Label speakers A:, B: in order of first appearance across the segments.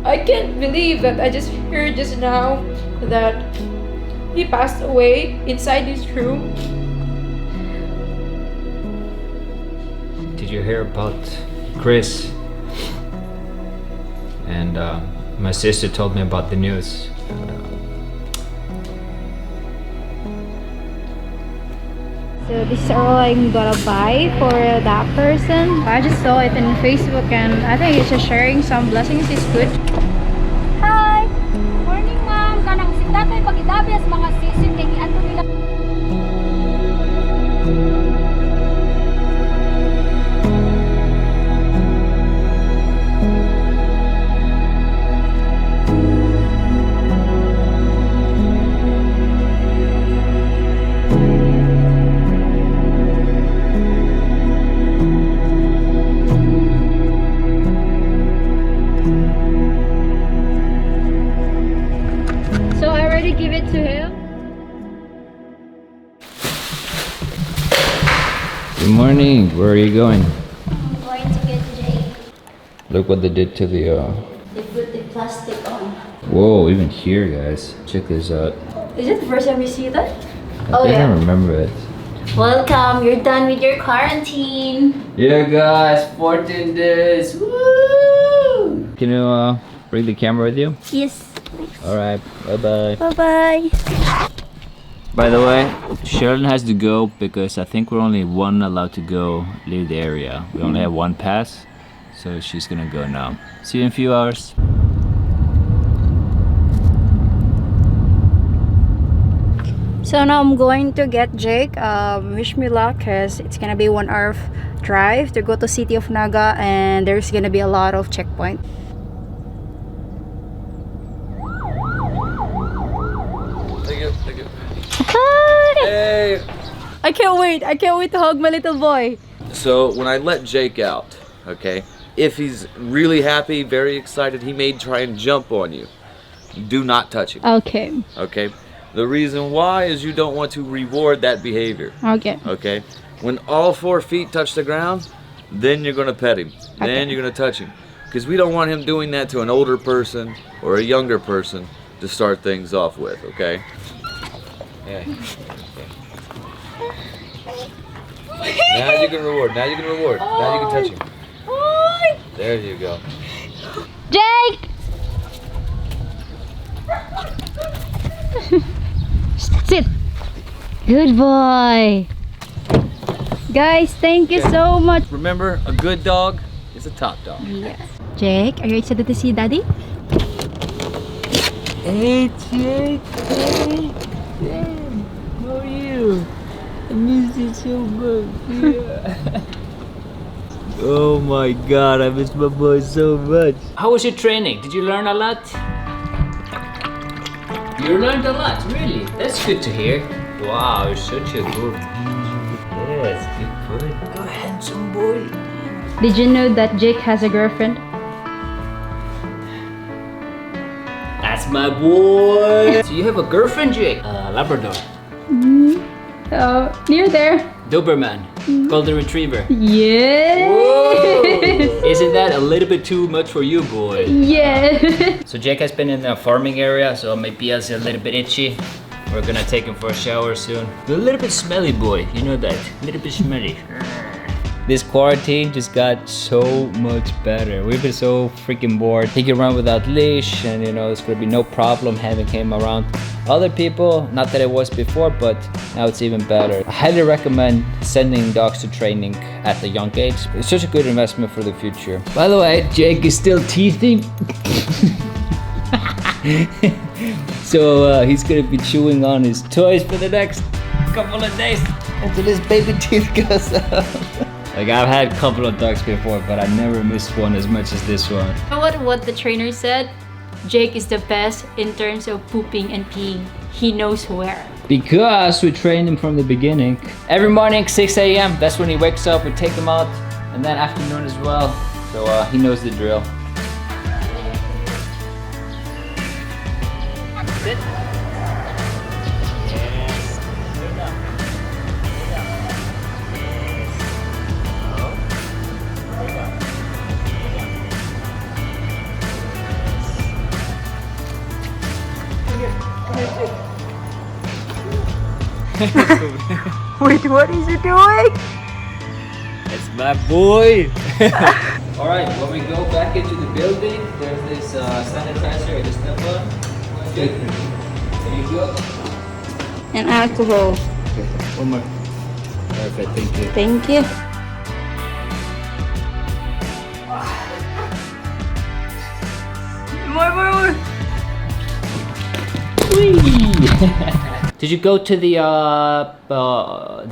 A: I can't believe that I just heard just now that he passed away inside this room.
B: Did you hear about Chris? And my sister told me about the news.
C: So this is all I'm gonna buy for that person. I just saw it in Facebook and I think it's just sharing some blessings is good.
D: Hi! Morning, ma'am. Kanang si tatay pag-idabes mga sisid kay giadto nila.
C: So I already give it to him.
B: Good morning. Where are you going?
D: I'm going to get Jake.
B: Look what they did to the.
D: They put the plastic on.
B: Whoa! Even here, guys. Check this out.
D: Is it the first time you see that?
B: I think I remember it.
D: Welcome. You're done with your quarantine.
B: Yeah, guys. 14 days. Woo! Can you bring the camera with you?
D: Yes.
B: All right. Bye bye.
D: Bye-bye.
B: By the way, Sherilyn has to go because I think we're only one allowed to go leave the area. We only have one pass, so she's gonna go now. See you in a few hours.
C: So now I'm going to get Jake. Wish me luck because it's gonna be 1 hour drive to go to city of Naga and there's gonna be a lot of checkpoint.
E: Thank you, thank you.
C: Hi!
E: Hey!
C: I can't wait to hug my little boy.
E: So when I let Jake out, okay, if he's really happy, very excited, he may try and jump on you. Do not touch him,
C: Okay.
E: okay? The reason why is you don't want to reward that behavior,
C: Okay.
E: okay? When all 4 feet touch the ground, then you're gonna pet him. Then you're gonna touch him. Because we don't want him doing that to an older person or a younger person to start things off with, okay? Yeah. Now you can reward. Now you can reward. Now you can touch him. There you go.
C: Jake! Sit. Good boy. Guys, thank you so much.
E: Remember, a good dog is a top dog.
C: Yes. Jake, are you excited to see Daddy?
B: Hey, Jake. Hey. How are you? I miss you so much. Yeah. Oh my god, I miss my boy so much. How was your training? Did you learn a lot? You learned a lot, really? That's good to hear. Wow, you're such a good. Yes, good boy. You're a handsome boy.
C: Did you know that Jake has a girlfriend?
B: That's my boy. So you have a girlfriend, Jake? Labrador.
C: Near there.
B: Doberman. Golden Retriever.
C: Yes.
B: Whoa! Isn't that a little bit too much for you, boy?
C: Yes.
B: So Jake has been in the farming area, so maybe he's a little bit itchy. We're gonna take him for a shower soon. A little bit smelly, boy. You know that. A little bit smelly. This quarantine just got so much better. We've been so freaking bored. He can run without leash, and you know, it's gonna be no problem having him around other people. Not that it was before, but now it's even better. I highly recommend sending dogs to training at a young age. It's such a good investment for the future. By the way, Jake is still teething. So he's gonna be chewing on his toys for the next couple of days until his baby teeth goes out. Like, I've had a couple of dogs before, but I never missed one as much as this one.
C: You know what the trainer said? Jake is the best in terms of pooping and peeing. He knows where.
B: Because we trained him from the beginning. Every morning, 6 a.m., that's when he wakes up. We take him out, and then afternoon as well. So he knows the drill. Sit. Yes. Good up. Good up. Yes.
C: Wait, what is it doing?
B: It's my boy. All right, when we go back into the building, there's this sanitizer. Just step on. Good. There you go.
C: And alcohol.
B: One more. Perfect. Thank you.
C: Thank you. More.
B: Did you go to the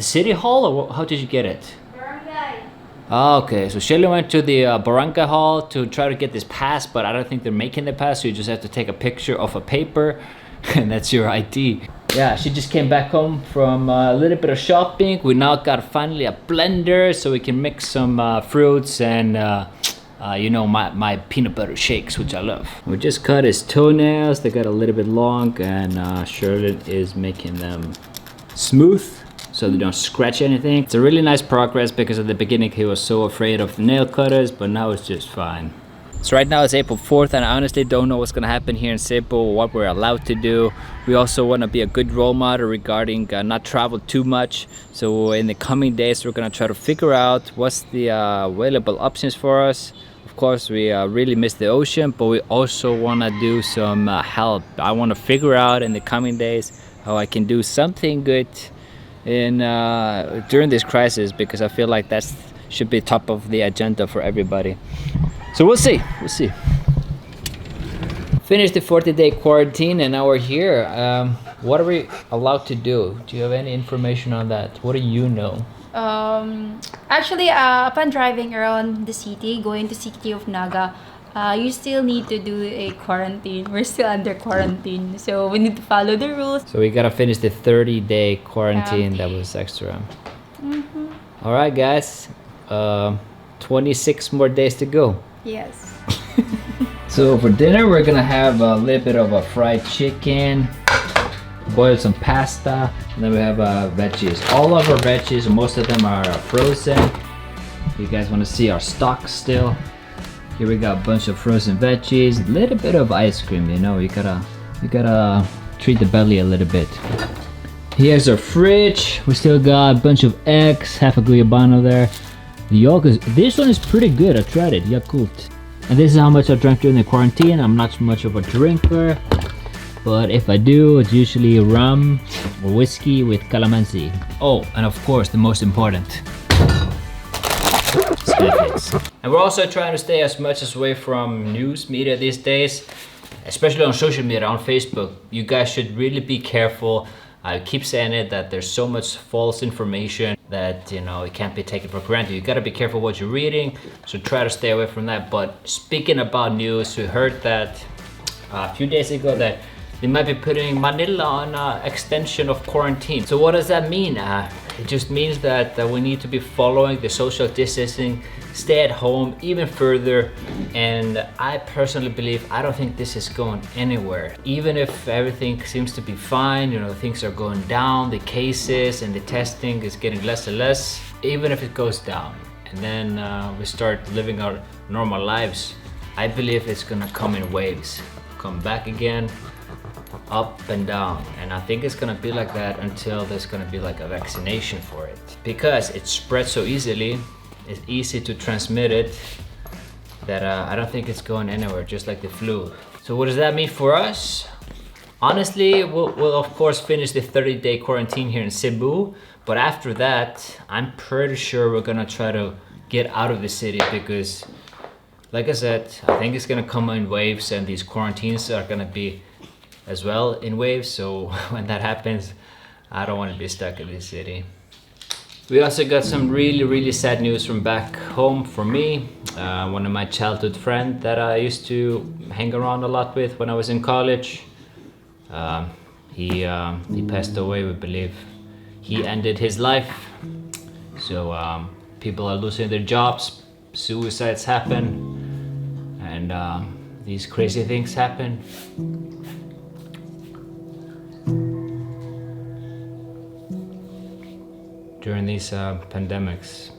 B: city hall, or how did you get it? Oh, okay, so Shelly went to the Barangay Hall to try to get this pass, but I don't think they're making the pass, so you just have to take a picture of a paper, and that's your ID. Yeah, she just came back home from a little bit of shopping. We now got finally a blender, so we can mix some fruits and you know, my peanut butter shakes, which I love. We just cut his toenails. They got a little bit long, and Charlotte is making them smooth so they don't scratch anything. It's a really nice progress because at the beginning he was so afraid of the nail cutters, but now it's just fine. So right now it's April 4th, and I honestly don't know what's gonna happen here in Cebu, what we're allowed to do. We also want to be a good role model regarding not travel too much. So in the coming days, we're gonna try to figure out what's the available options for us. Of course, we really miss the ocean, but we also want to do some help. I want to figure out in the coming days how I can do something good in during this crisis, because I feel like that should be top of the agenda for everybody. So we'll see. Finished the 40-day quarantine, and now we're here. What are we allowed to do? Do you have any information on that? What do you know?
C: Actually, upon driving around the city, going to city of Naga, you still need to do a quarantine. We're still under quarantine, so we need to follow the rules.
B: So we gotta finish the 30-day quarantine. That was extra. All right, guys. 26 more days to go.
C: Yes.
B: So for dinner, we're gonna have a little bit of a fried chicken, boil some pasta, and then we have veggies. All of our veggies, most of them are frozen. You guys want to see our stock still? Here we got a bunch of frozen veggies, a little bit of ice cream. You know, you gotta treat the belly a little bit. Here's our fridge. We still got a bunch of eggs, half a guyabano there. The yogurt, this one is pretty good. I tried it, Yakult. And this is how much I drank during the quarantine. I'm not much of a drinker, but if I do, it's usually rum or whiskey with calamansi. Oh, and of course, the most important, Skyflakes. And we're also trying to stay as much as away from news media these days, especially on social media, on Facebook. You guys should really be careful. I keep saying it, that there's so much false information that, you know, it can't be taken for granted. You gotta be careful what you're reading, so try to stay away from that. But speaking about news, we heard that a few days ago that they might be putting Manila on extension of quarantine. So what does that mean? It just means that we need to be following the social distancing, stay at home even further. And I personally believe, I don't think this is going anywhere. Even if everything seems to be fine, you know, things are going down, the cases and the testing is getting less and less. Even if it goes down and then we start living our normal lives, I believe it's gonna come in waves, come back again, up and down. And I think it's gonna be like that until there's gonna be like a vaccination for it, because it spreads so easily, it's easy to transmit it, that I don't think it's going anywhere, just like the flu. So what does that mean for us? Honestly, we'll of course finish the 30-day quarantine here in Cebu, but after that, I'm pretty sure we're gonna try to get out of the city, because like I said, I think it's gonna come in waves, and these quarantines are gonna be as well in waves. So when that happens, I don't want to be stuck in this city. We also got some really sad news from back home for me. One of my childhood friends that I used to hang around a lot with when I was in college, he passed away. We believe he ended his life. So people are losing their jobs, suicides happen, and these crazy things happen. During these pandemics.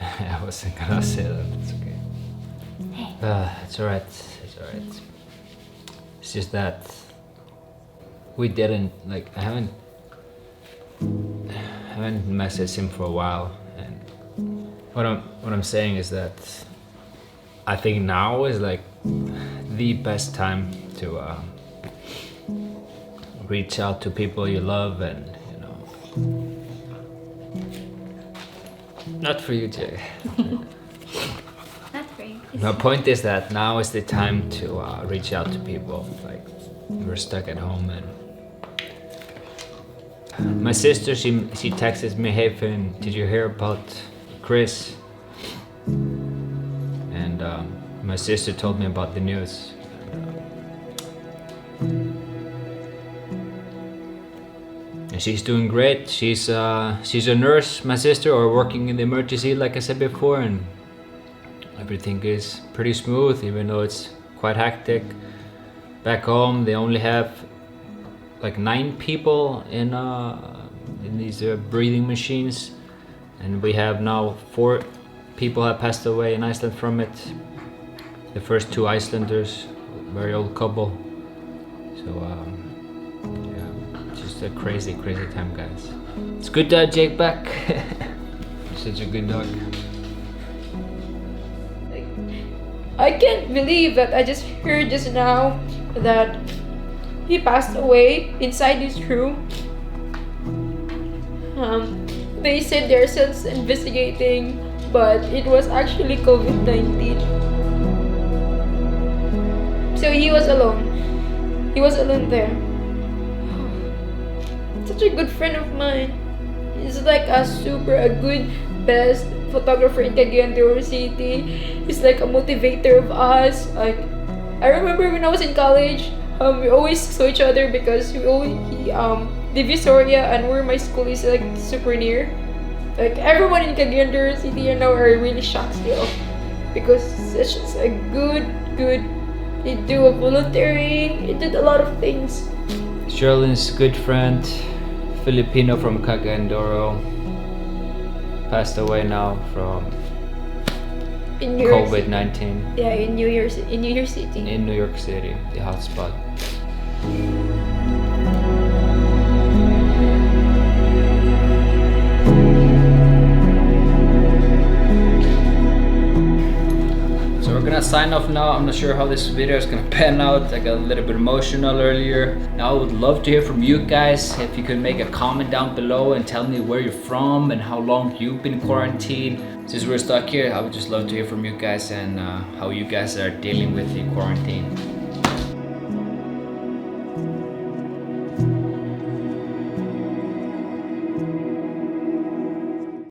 B: I wasn't gonna say that, it's okay. It's alright, it's alright. It's just that we didn't like. I haven't messaged him for a while, and what I'm saying is that I think now is like the best time to reach out to people you love, and you know, not for you, Jay.
C: Not for you.
B: My point is that now is the time to reach out to people. Like we're stuck at home, and my sister she texted me, "Hey Finn, did you hear about Chris?" And my sister told me about the news. And she's doing great. She's a nurse, my sister, or working in the emergency, like I said before, and everything is pretty smooth, even though it's quite hectic. Back home, they only have like 9 people in these breathing machines, and we have now 4 people have passed away in Iceland from it. The first 2 Icelanders, very old couple. So yeah, just a crazy time, guys. It's good to have Jake back. Such a good dog.
A: Like, I can't believe that I just heard just now that he passed away inside this room. They said they're still investigating, but it was actually COVID-19. So he was alone. He was alone there. Such a good friend of mine. He's like a good, best photographer in Cagayan de Oro City. He's like a motivator of us. Like, I remember when I was in college, we always saw each other because Divisoria and where my school is like super near. Like everyone in Cagayan de Oro City, you know, are really shocked still because it's just a good. He do a volunteering. He did a lot of things.
B: Sherlin's good friend, Filipino from Cagayan de Oro, passed away now from COVID-19.
A: Yeah, in New York City.
B: In New York City, the hotspot. So we're gonna sign off now. I'm not sure how this video is gonna pan out. I got a little bit emotional earlier. Now I would love to hear from you guys. If you could make a comment down below and tell me where you're from and how long you've been quarantined. Since we're stuck here, I would just love to hear from you guys and how you guys are dealing with the quarantine.